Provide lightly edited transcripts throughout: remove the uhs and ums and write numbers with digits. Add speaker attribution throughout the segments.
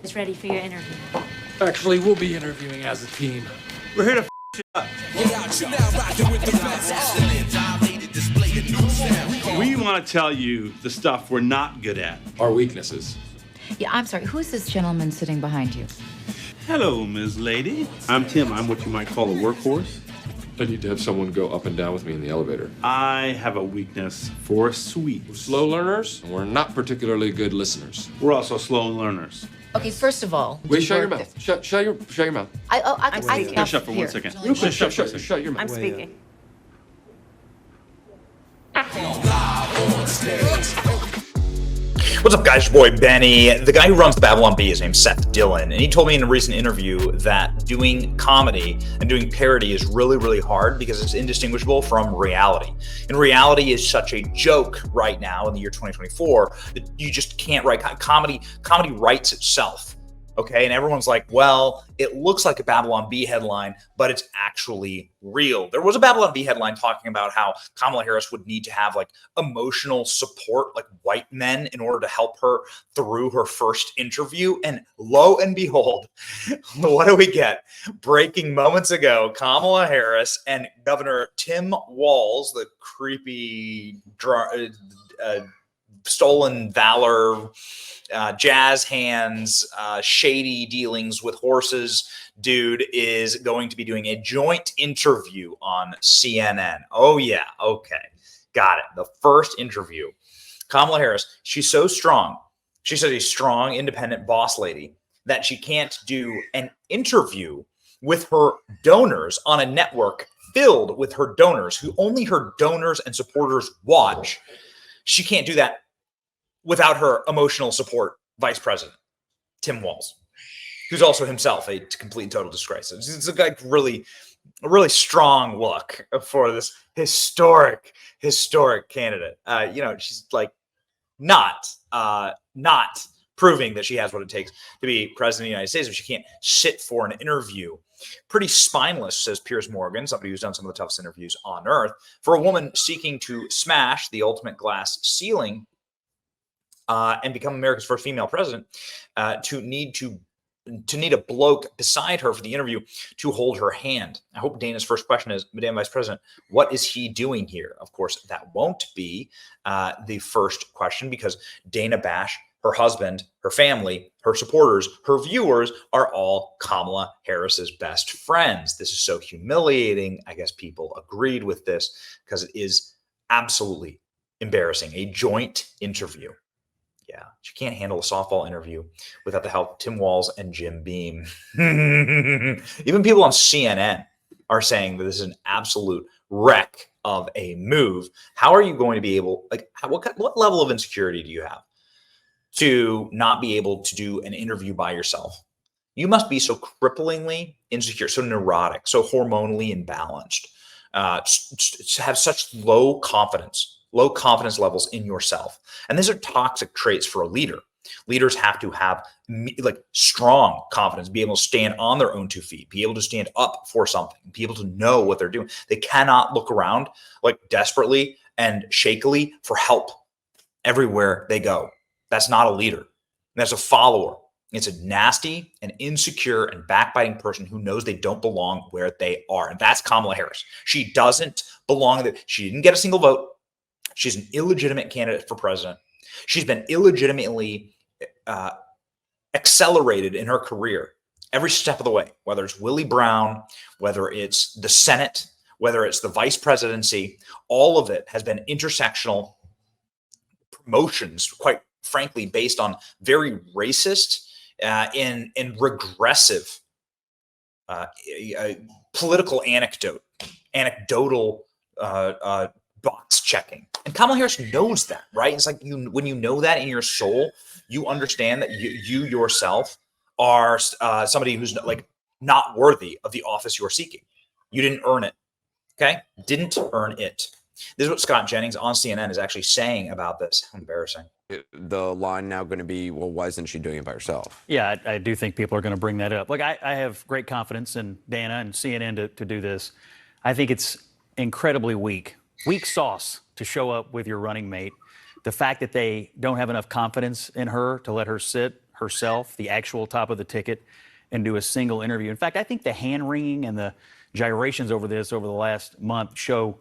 Speaker 1: is ready for your interview.
Speaker 2: Actually, we'll be interviewing as a team.
Speaker 3: We're here to f shit up. We want to tell you the stuff we're not good at.
Speaker 2: Our weaknesses.
Speaker 4: Yeah, I'm sorry. Who's this gentleman sitting behind you?
Speaker 3: Hello, Ms. Lady. I'm Tim. I'm what you might call a workhorse.
Speaker 2: I need to have someone go up and down with me in the elevator.
Speaker 3: I have a weakness for sweets.
Speaker 2: We're slow learners, and we're not particularly good listeners.
Speaker 3: We're also slow learners.
Speaker 4: Okay, first of all,
Speaker 2: Wait, shut your mouth. Shut your mouth.
Speaker 4: I think
Speaker 3: Shut up for 1 second. Real quick,
Speaker 2: Shut your mouth.
Speaker 1: I'm speaking.
Speaker 5: What's up, guys? Your boy Benny. The guy who runs the Babylon Bee is named Seth Dillon, and he told me in a recent interview that doing comedy and doing parody is really, really hard because it's indistinguishable from reality. And reality is such a joke right now in the year 2024 that you just can't write comedy. Comedy writes itself. Okay, and everyone's like, well, it looks like a Babylon Bee headline, but it's actually real. There was a Babylon Bee headline talking about how Kamala Harris would need to have like emotional support, like white men, in order to help her through her first interview. And lo and behold, what do we get? Breaking moments ago, Kamala Harris and Governor Tim Walz, the creepy stolen valor, jazz hands, shady dealings with horses dude is going to be doing a joint interview on CNN. Oh yeah, okay, got it. The first interview. Kamala Harris, she's so strong. She's such a strong, independent boss lady that she can't do an interview with her donors on a network filled with her donors who only her donors and supporters watch. She can't do that without her emotional support vice president, Tim Walz, who's also himself a complete and total disgrace. It's a really strong look for this historic candidate. She's like not proving that she has what it takes to be president of the United States if she can't sit for an interview. Pretty spineless, says Piers Morgan, somebody who's done some of the toughest interviews on earth, for a woman seeking to smash the ultimate glass ceiling and become America's first female president, to need a bloke beside her for the interview to hold her hand. I hope Dana's first question is, Madam Vice President, what is he doing here? Of course, that won't be the first question, because Dana Bash, her husband, her family, her supporters, her viewers are all Kamala Harris's best friends. This is so humiliating. I guess people agreed with this because it is absolutely embarrassing. A joint interview. Yeah, she can't handle a softball interview without the help of Tim Walz and Jim Beam. Even people on CNN are saying that this is an absolute wreck of a move. How are you going to be able, like, what level of insecurity do you have to not be able to do an interview by yourself? You must be so cripplingly insecure, so neurotic, so hormonally imbalanced, to have such low confidence levels in yourself. And these are toxic traits for a leader. Leaders have to have like strong confidence, be able to stand on their own 2 feet, be able to stand up for something, be able to know what they're doing. They cannot look around like desperately and shakily for help everywhere they go. That's not a leader. That's a follower. It's a nasty and insecure and backbiting person who knows they don't belong where they are. And that's Kamala Harris. She doesn't belong there. She didn't get a single vote. She's an illegitimate candidate for president. She's been illegitimately accelerated in her career every step of the way, whether it's Willie Brown, whether it's the Senate, whether it's the vice presidency. All of it has been intersectional promotions, quite frankly, based on very racist and regressive political anecdotal box checking. And Kamala Harris knows that, right? It's like when you know that in your soul, you understand that you yourself are somebody who's like not worthy of the office you're seeking. You didn't earn it. Okay? Didn't earn it. This is what Scott Jennings on CNN is actually saying about this. How embarrassing.
Speaker 6: The line now going to be, well, why isn't she doing it by herself?
Speaker 7: Yeah, I do think people are going to bring that up. Look, I have great confidence in Dana and CNN to do this. I think it's incredibly weak sauce to show up with your running mate. The fact that they don't have enough confidence in her to let her sit herself, the actual top of the ticket, and do a single interview. In fact, I think the hand-wringing and the gyrations over this over the last month show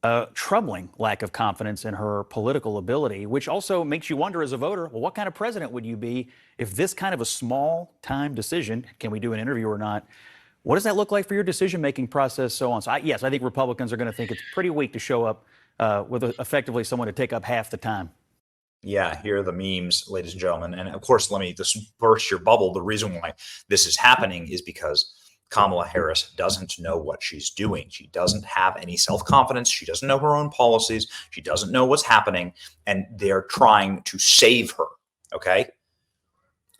Speaker 7: a troubling lack of confidence in her political ability, which also makes you wonder as a voter, well, what kind of president would you be if this kind of a small-time decision, can we do an interview or not, what does that look like for your decision-making process, so on? So, yes, I think Republicans are going to think it's pretty weak to show up with effectively someone to take up half the time.
Speaker 5: Yeah, here are the memes, ladies and gentlemen. And of course, let me just burst your bubble. The reason why this is happening is because Kamala Harris doesn't know what she's doing. She doesn't have any self-confidence. She doesn't know her own policies. She doesn't know what's happening. And they're trying to save her, okay?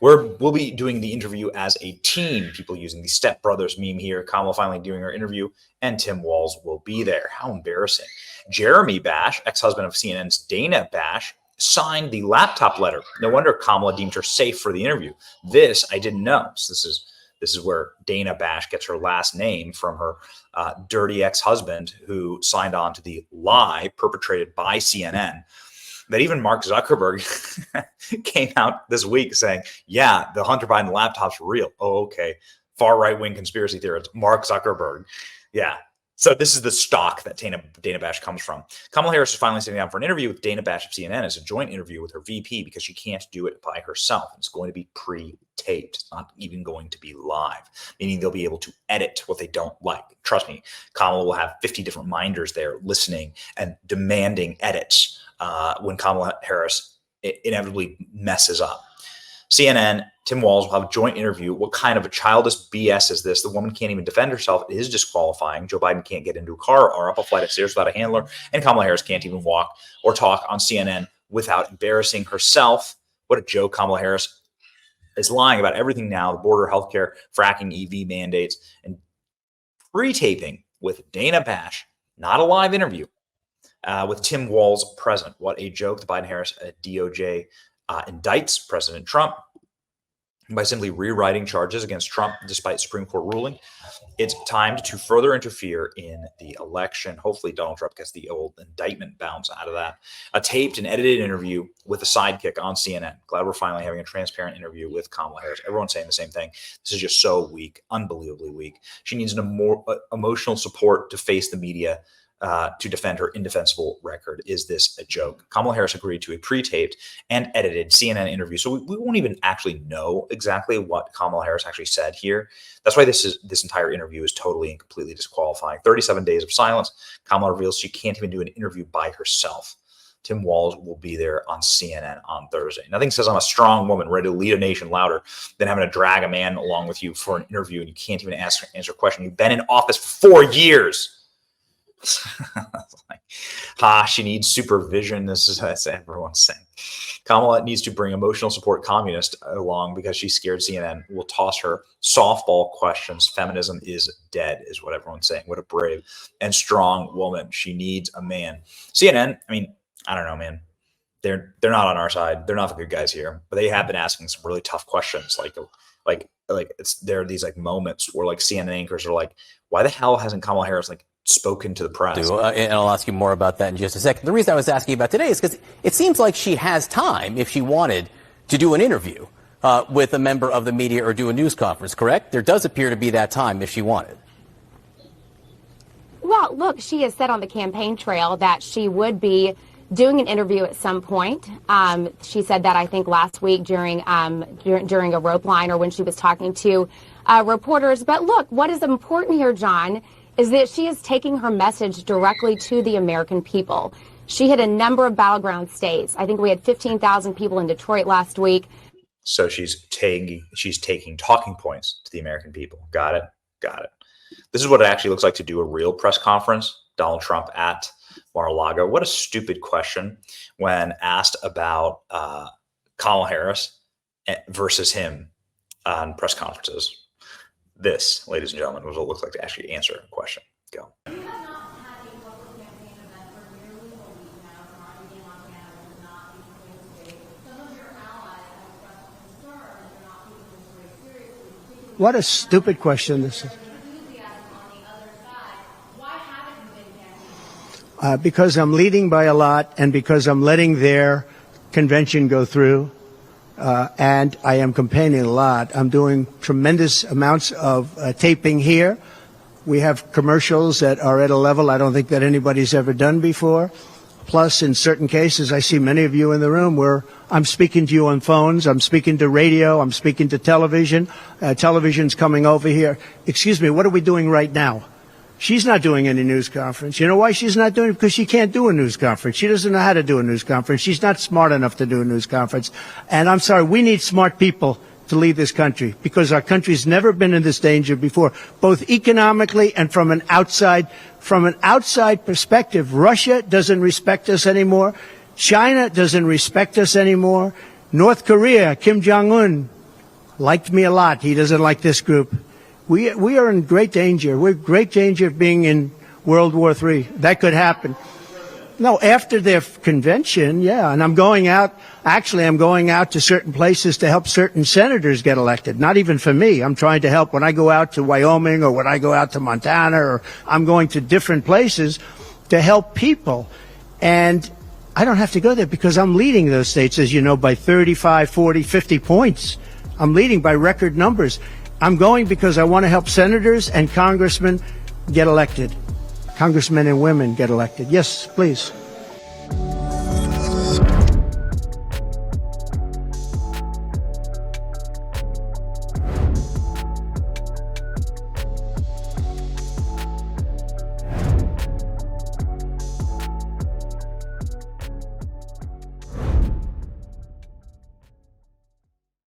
Speaker 5: We'll be doing the interview as a team. People using the Step Brothers meme here. Kamala finally doing her interview, and Tim Walz will be there. How embarrassing. Jeremy Bash, ex-husband of CNN's Dana Bash, signed the laptop letter. No wonder Kamala deemed her safe for the interview. This I didn't know. So this is where Dana Bash gets her last name, from her dirty ex-husband who signed on to the lie perpetrated by CNN. That even Mark Zuckerberg came out this week saying, yeah, the Hunter Biden laptop's real. Oh, okay. Far right-wing conspiracy theorist, Mark Zuckerberg. Yeah. So this is the stock that Dana Bash comes from. Kamala Harris is finally sitting down for an interview with Dana Bash of CNN. As a joint interview with her VP because she can't do it by herself. It's going to be pre-taped. It's not even going to be live, meaning they'll be able to edit what they don't like. Trust me, Kamala will have 50 different minders there listening and demanding edits when Kamala Harris inevitably messes up. CNN, Tim Walz will have a joint interview. What kind of a childish BS is this? The woman can't even defend herself. It is disqualifying. Joe Biden can't get into a car or up a flight of stairs without a handler. And Kamala Harris can't even walk or talk on CNN without embarrassing herself. What a joke. Kamala Harris is lying about everything now, the border, healthcare, fracking, EV mandates, and pre-taping with Dana Bash, not a live interview, with Tim Walz present. What a joke. The Biden-Harris DOJ indicts President Trump by simply rewriting charges against Trump despite Supreme Court ruling. It's timed to further interfere in the election. Hopefully Donald Trump gets the old indictment bounce out of that. A taped and edited interview with a sidekick on CNN. Glad we're finally having a transparent interview with Kamala Harris. Everyone's saying the same thing. This is just so weak, unbelievably weak. She needs more emotional support to face the media to defend her indefensible record. Is this a joke? Kamala Harris agreed to a pre-taped and edited CNN interview, so we won't even actually know exactly what Kamala Harris actually said here. That's why this entire interview is totally and completely disqualifying. 37 days of silence. Kamala reveals she can't even do an interview by herself. Tim Walz will be there on CNN on Thursday. Nothing says I'm a strong woman ready to lead a nation louder than having to drag a man along with you for an interview and you can't even answer a question. You've been in office for 4 years. She needs supervision. This is what everyone's saying. Kamala needs to bring emotional support communist along because she's scared CNN will toss her softball questions. Feminism is dead, is what everyone's saying. What a brave and strong woman. She needs a man. CNN, I mean, I don't know, man. They're not on our side. They're not the good guys here, but they have been asking some really tough questions. There are these moments where CNN anchors are like, why the hell hasn't Kamala Harris spoken to the press?
Speaker 1: And I'll ask you more about that in just a second. The reason I was asking about today is because it seems like she has time if she wanted to do an interview with a member of the media or do a news conference, correct? There does appear to be that time if she wanted.
Speaker 8: Well, look, she has said on the campaign trail that she would be doing an interview at some point. She said that, I think, last week during a rope line or when she was talking to reporters. But look, what is important here, John, is that she is taking her message directly to the American people. She hit a number of battleground states. I think we had 15,000 people in Detroit last week.
Speaker 5: So she's taking talking points to the American people. Got it. This is what it actually looks like to do a real press conference. Donald Trump at Mar-a-Lago. What a stupid question when asked about Kamala Harris versus him on press conferences. This, ladies and gentlemen, was what it looks like to actually answer a question. Go.
Speaker 9: What a stupid question this is. Because I'm leading by a lot and because I'm letting their convention go through. and I am campaigning a lot. I'm doing tremendous amounts of taping here. We have commercials that are at a level I don't think that anybody's ever done before. Plus, in certain cases, I see many of you in the room where I'm speaking to you on phones, I'm speaking to radio, I'm speaking to television. Television's coming over here. Excuse me, what are we doing right now? She's not doing any news conference. You know why she's not doing it? Because she can't do a news conference. She doesn't know how to do a news conference. She's not smart enough to do a news conference. And I'm sorry, we need smart people to lead this country because our country's never been in this danger before, both economically and from an outside perspective. Russia doesn't respect us anymore. China doesn't respect us anymore. North Korea, Kim Jong-un, liked me a lot. He doesn't like this group. We are in great danger. We're in great danger of being in World War III. That could happen. No, after their convention, yeah. And I'm going out to certain places to help certain senators get elected. Not even for me. I'm trying to help when I go out to Wyoming or when I go out to Montana, or I'm going to different places to help people. And I don't have to go there because I'm leading those states, as you know, by 35, 40, 50 points. I'm leading by record numbers. I'm going because I want to help senators and congressmen get elected. Congressmen and women get elected. Yes, please.